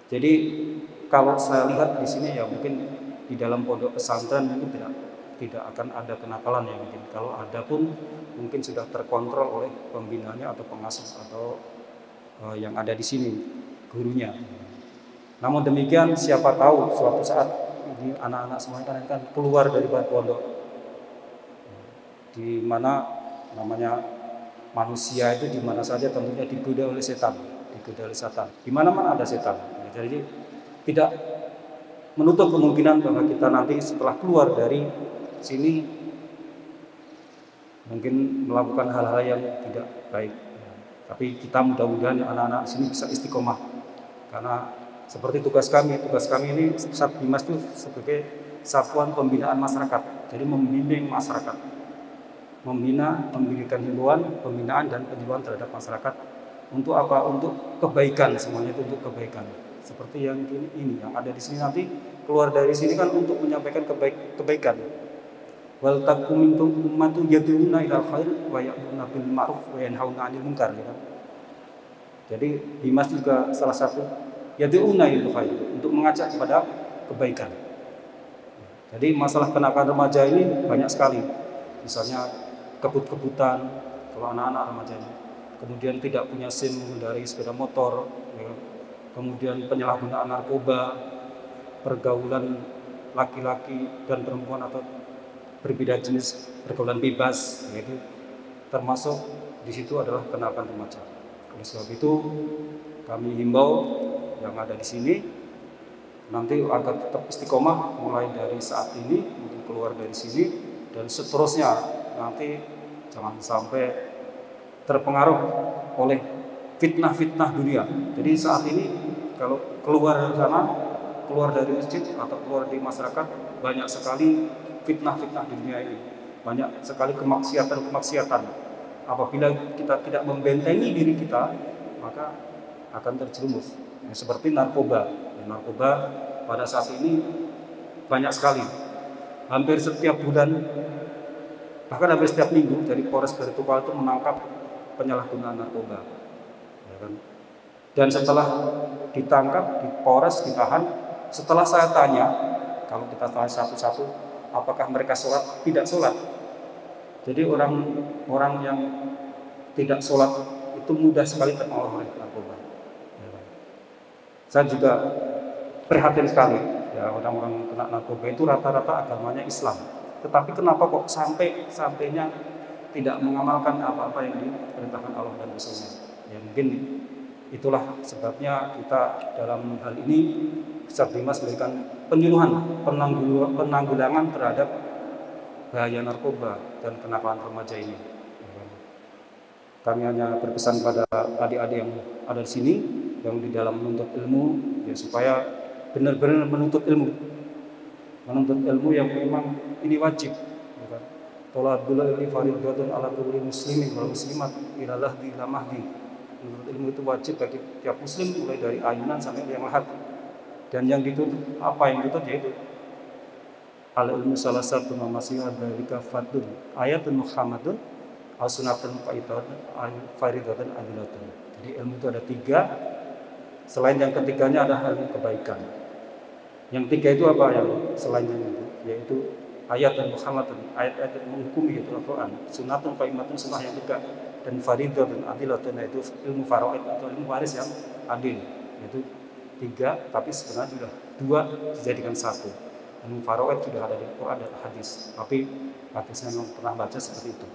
Jadi kalau saya lihat di sini ya mungkin di dalam pondok pesantren mungkin tidak akan ada kenakalan ya mungkin. Kalau ada pun mungkin sudah terkontrol oleh pembinanya atau pengasuh atau yang ada di sini gurunya. Namun demikian siapa tahu suatu saat ini anak-anak semuanya kan keluar dari pondok, di mana namanya manusia itu di mana saja tentunya digoda oleh setan, digoda oleh setan. Di mana-mana ada setan. Jadi tidak menutup kemungkinan bahwa kita nanti setelah keluar dari sini mungkin melakukan hal-hal yang tidak baik. Tapi kita mudah-mudahan anak-anak sini bisa istiqomah. Karena seperti tugas kami ini Satbimas itu sebagai satuan pembinaan masyarakat. Jadi membimbing masyarakat, memberikan himbauan, pembinaan dan penyuluhan terhadap masyarakat untuk apa? Untuk kebaikan, semuanya itu untuk kebaikan. Seperti yang ini yang ada di sini nanti keluar dari sini kan untuk menyampaikan kebaikan. Wal takum minkum ummatun yad'una ilal khair wa ya'muruna bil ma'ruf wa yanhauna 'anil munkar ya kan. Jadi Dimas juga salah satu yad'una ilal khair untuk mengajak kepada kebaikan. Jadi masalah kenakalan remaja ini banyak sekali. Misalnya kebut-kebutan kalau anak-anak remaja ini. Kemudian tidak punya SIM mengendarai sepeda motor, ya. Kemudian penyalahgunaan narkoba, pergaulan laki-laki dan perempuan atau berbeda jenis, pergaulan bebas, yaitu termasuk di situ adalah kenakalan remaja. Oleh sebab itu kami himbau yang ada di sini nanti agar tetap istiqomah mulai dari saat ini untuk keluar dari sini dan seterusnya, nanti jangan sampai terpengaruh oleh fitnah-fitnah dunia. Jadi saat ini kalau keluar dari sana, keluar dari masjid atau keluar di masyarakat, banyak sekali fitnah-fitnah di dunia ini, banyak sekali kemaksiatan. Apabila kita tidak membentengi diri kita, maka akan terjerumus. Seperti narkoba. Narkoba pada saat ini banyak sekali. Hampir setiap bulan, bahkan hampir setiap minggu dari Polres Baritukwala itu menangkap penyalahgunaan narkoba. Ya kan? Dan setelah ditangkap di Polres, ditahan, setelah saya tanya, kalau kita tanya satu-satu, apakah mereka sholat? Tidak sholat. Jadi orang yang tidak sholat itu mudah sekali terpengaruh oleh narkoba. Saya juga prihatin sekali, ya orang-orang kena narkoba itu rata-rata agamanya Islam. Tetapi kenapa kok sampainya tidak mengamalkan apa-apa yang diperintahkan Allah dan Rasulnya? Ya mungkin itulah sebabnya kita dalam hal ini Satbimas memberikan penyuluhan, penanggulangan terhadap bahaya narkoba dan kenakalan remaja ini. Kami hanya berpesan pada adik-adik yang ada di sini, yang di dalam menuntut ilmu, ya supaya benar-benar menuntut ilmu yang memang ini wajib. Tolabul ilmi fardhatun ala kulli muslimin wal muslimat ila lahdi ila mahdi. Menuntut ilmu itu wajib bagi tiap muslim mulai dari ayunan sampai yang lahat. Dan yang dituntut, apa yang dituntut yaitu al ilmu salah satu mamasiha dzalika fardun ayatun muhammadun as-sunatun faidatun adilatun. Jadi ilmu itu ada 3. Selain yang ketiganya ada ilmu kebaikan. Yang 3 itu apa yang selainnya itu? Yaitu ayat dan Muhammadun, ayat-ayat yang menghukumi yaitu Al-Quran, sunatun qaimatun, sunnah yang tegak, dan faridatun adilatun, yaitu ilmu faraid atau ilmu waris yang adil. Yaitu 3, tapi sebenarnya sudah 2 dijadikan 1. Ilmu faraid sudah ada di Quran dan hadis, tapi hadisnya memang pernah baca seperti itu.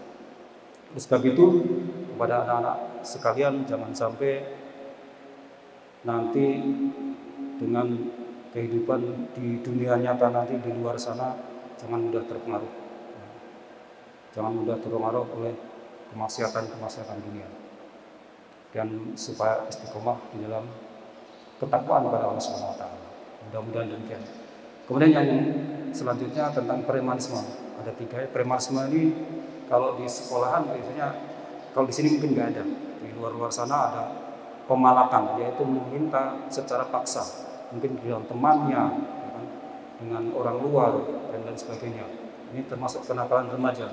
Oleh sebab itu kepada anak-anak sekalian, jangan sampai nanti dengan kehidupan di dunia nyata nanti di luar sana jangan mudah terpengaruh. Jangan mudah terpengaruh oleh kemaksiatan dunia. Dan supaya istiqomah di dalam ketakwaan kepada Allah Subhanahu wa taala. Mudah-mudahan demikian. Kemudian yang selanjutnya tentang premanisme. Ada 3. Premanisme ini kalau di sekolahan biasanya, kalau di sini mungkin nggak ada. Di luar sana ada pemalakan, yaitu meminta secara paksa, mungkin dengan temannya, dengan orang luar dan lain sebagainya. Ini termasuk kenakalan remaja.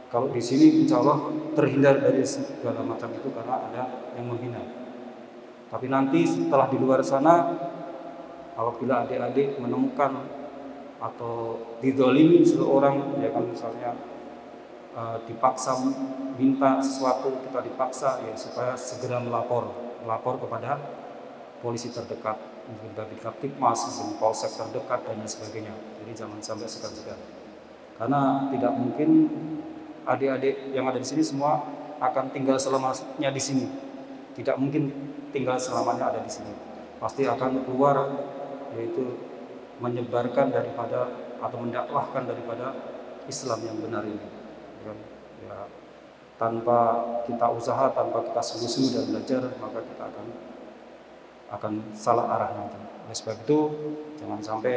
Kalau di sini insya Allah terhindar dari segala macam itu karena ada yang menghina. Tapi nanti setelah di luar sana, apabila adik-adik menemukan atau didolimi seseorang, ya kan misalnya dipaksa minta sesuatu, kita dipaksa, ya supaya segera melapor kepada polisi terdekat, mungkin Babin Kaptipmas, mungkin polsek terdekat dan lain sebagainya. Jadi jangan sampai segan-segan. Karena tidak mungkin adik-adik yang ada di sini semua akan tinggal selamanya di sini. Tidak mungkin tinggal selamanya ada di sini. Pasti akan keluar, yaitu menyebarkan daripada atau mendakwahkan daripada Islam yang benar ini. Ya, tanpa kita usaha, tanpa kita sungguh-sungguh dan belajar, maka kita akan salah arah nanti. Oleh sebab itu, jangan sampai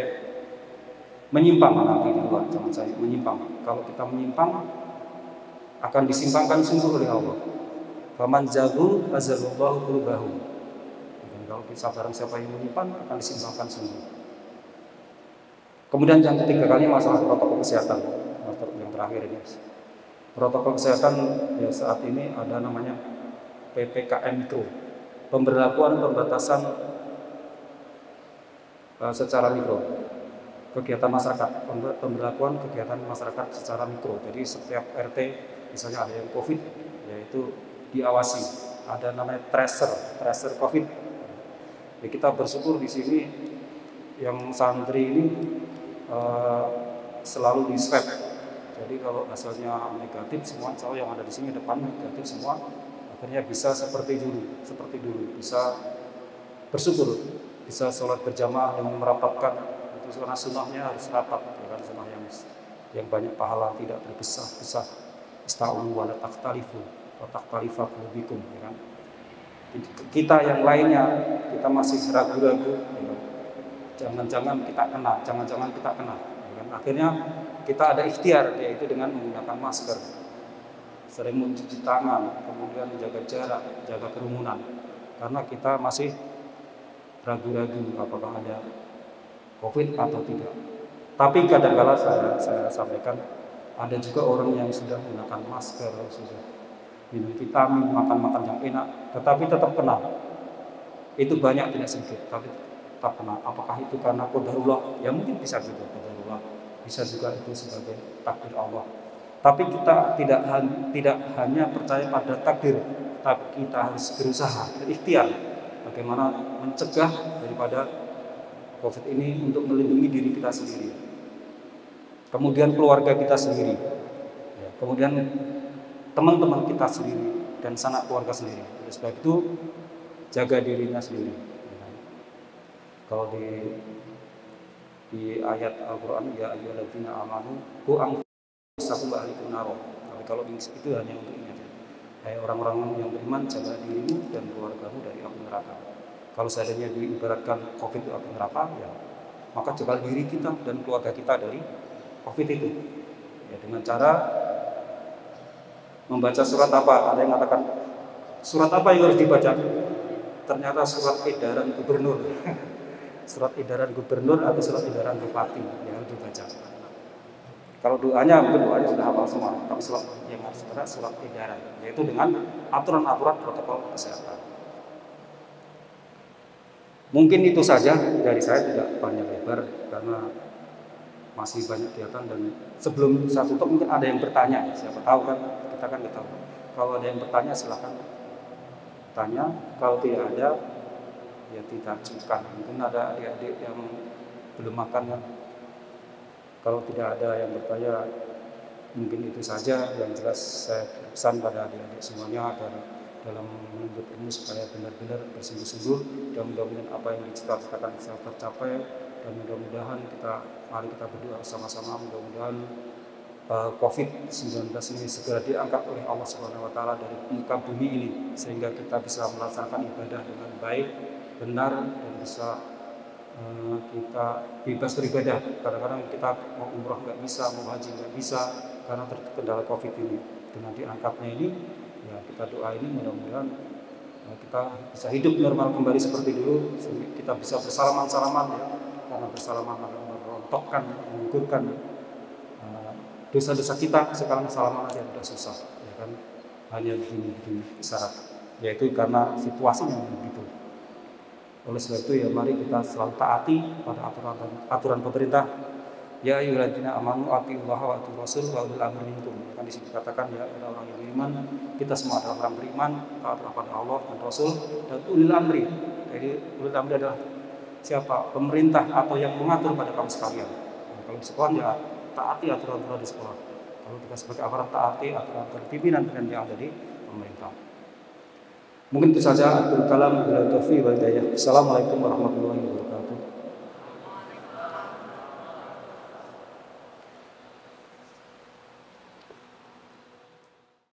menyimpang nanti di luar, jangan sampai menyimpang. Kalau kita menyimpang, akan disimpangkan sungguh oleh Allah. Faman zagu azalullahu qulubahu. Kalau kita barang siapa yang menyimpang, akan disimpangkan sungguh. Kemudian yang ketiga kali masalah protokol kesehatan. Yang terakhir ini. Protokol kesehatan ya saat ini ada namanya PPKM Mikro. Pemberlakuan pembatasan secara mikro. Kegiatan masyarakat, pemberlakuan kegiatan masyarakat secara mikro. Jadi setiap RT misalnya ada yang COVID, yaitu diawasi. Ada namanya tracer COVID. Ya, kita bersyukur di sini yang santri ini selalu di swab. Jadi kalau hasilnya negatif semua, insya Allah yang ada di sini depan negatif semua, akhirnya bisa seperti dulu, bisa bersyukur, bisa sholat berjamaah dengan merapatkan. Itu karena sunnahnya harus rapat, ya kan, sunnah yang banyak pahala, tidak berpisah-pisah. Ista'ulu wa la taqtalifu wa taqtalifa qulubikum, ya kan. Kita yang lainnya, kita masih ragu-ragu, ya kan? Jangan-jangan kita kena, ya kan? Akhirnya kita ada ikhtiar, yaitu dengan menggunakan masker, sering mencuci tangan, kemudian menjaga jarak, jaga kerumunan, karena kita masih ragu-ragu apakah ada COVID atau tidak. Tapi kadang-kala saya sampaikan, ada juga orang yang sudah menggunakan masker, sudah minum vitamin, makan yang enak, tetapi tetap kena. Itu banyak, tidak sedikit, tapi tetap kena. Apakah itu karena qadarullah? Ya mungkin bisa juga qadarullah, bisa juga itu sebagai takdir Allah. Tapi kita tidak hanya percaya pada takdir, tapi kita harus berusaha, berikhtiar bagaimana mencegah daripada COVID ini untuk melindungi diri kita sendiri, kemudian keluarga kita sendiri, ya, kemudian teman-teman kita sendiri dan sanak keluarga sendiri. Oleh sebab itu jaga dirinya sendiri. Kalau di ayat Al-Quran, ya ayyuhalladzina amanu qu anfusakum wa ahlikum nar. Tapi kalau itu hanya untuk ini aja. Hai orang-orang yang beriman, jaga dirimu dan keluargamu dari api neraka. Kalau seandainya diibaratkan COVID itu api neraka, ya maka jaga diri kita dan keluarga kita dari COVID itu. Ya, dengan cara membaca surat apa? Ada yang mengatakan surat apa yang harus dibaca? Ternyata surat edaran gubernur. Surat edaran gubernur atau surat edaran bupati yang harus dibaca. Kalau doanya mungkin doanya sudah hafal semua, tapi surat yang harus dibaca surat edaran, yaitu dengan aturan-aturan protokol kesehatan. Mungkin itu saja dari saya, tidak panjang lebar karena masih banyak kegiatan, dan sebelum saya tutup mungkin ada yang bertanya, siapa tahu kan, kita kan nggak tahu. Kalau ada yang bertanya silahkan tanya, kalau tidak ada ya tidak ajukan. Mungkin ada adik-adik yang belum makan kan. Kalau tidak ada yang bertanya, mungkin itu saja. Yang jelas saya pesan pada adik-adik semuanya agar dalam menuntut ilmu supaya benar-benar bersungguh-sungguh, dan mudah-mudahan apa yang dicita-citakan bisa tercapai, dan mudah-mudahan mari kita berdoa sama-sama, mudah-mudahan COVID-19 ini segera diangkat oleh Allah Subhanahu wa taala dari muka bumi ini, sehingga kita bisa melaksanakan ibadah dengan baik, benar, dan bisa kita bebas beribadah. Kadang-kadang kita mau umroh nggak bisa, mau haji nggak bisa karena terkendala COVID ini. Dengan diangkatnya ini, ya kita doa ini mudah-mudahan kita bisa hidup normal kembali seperti dulu, sehingga kita bisa bersalaman-salaman, ya, karena bersalaman akan merontokkan, menggugurkan dosa-dosa kita. Sekarang salaman aja udah susah, ya kan, hanya begini syarat, yaitu karena situasinya begitu. Oleh sebab itu ya mari kita selalu taati pada aturan pemerintah. Ya ayyuhalladzina amanu atiullaha wa atiur rasul wa ulil amri minkum. Kan di sini dikatakan ya orang yang beriman, kita semua adalah orang beriman, taat kepada Allah dan Rasul dan ulil amri. Jadi ulil amri adalah siapa? Pemerintah atau yang mengatur pada kamu sekalian. Nah, kalau di sekolah ya taati aturan-aturan di sekolah. Kalau kita sebagai aparat taati aturan pimpinan yang ada di pemerintah. Mungkin itu saja. Atul kalam bila taufiq wal hidayah. Assalamualaikum warahmatullahi wabarakatuh.